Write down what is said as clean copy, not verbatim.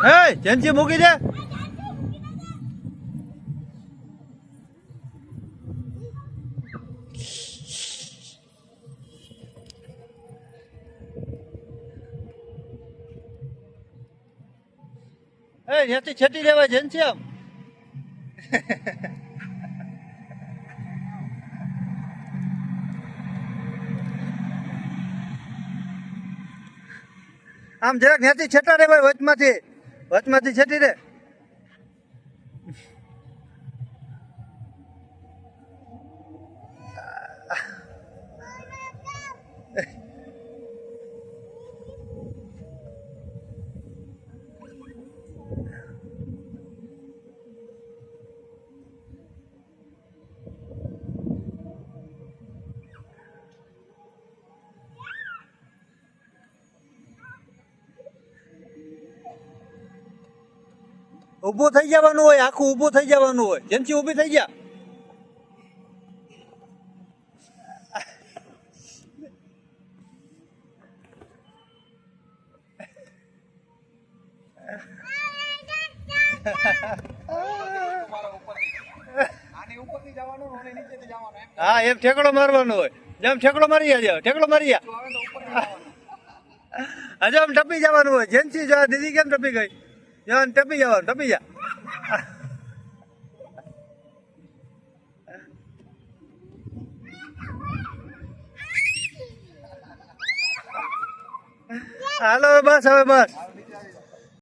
હે જેનસી મૂકી દે. ત્યાંથી છેટી લેવા જેનસી આમ. આમ જરાક ત્યાંથી છેટા રે ભાઈ, વચમાંથી છેટી રે. ઊભું થઈ જવાનું હોય, આખું ઊભું થઈ જવાનું હોય. જેનથી ઊભી થઈ ગયા. હા એમ ઠેકડો મારવાનો હોય. જેમ ઠેકડો મારી જાવ, ઠેકડો મારી જા. હજુ આમ ટપી જવાનું હોય. જેનથી જો દીદી કેમ ટપી ગઈ, ટપી જવાનું, ટપી જા. હાલો બસ, હવે બસ.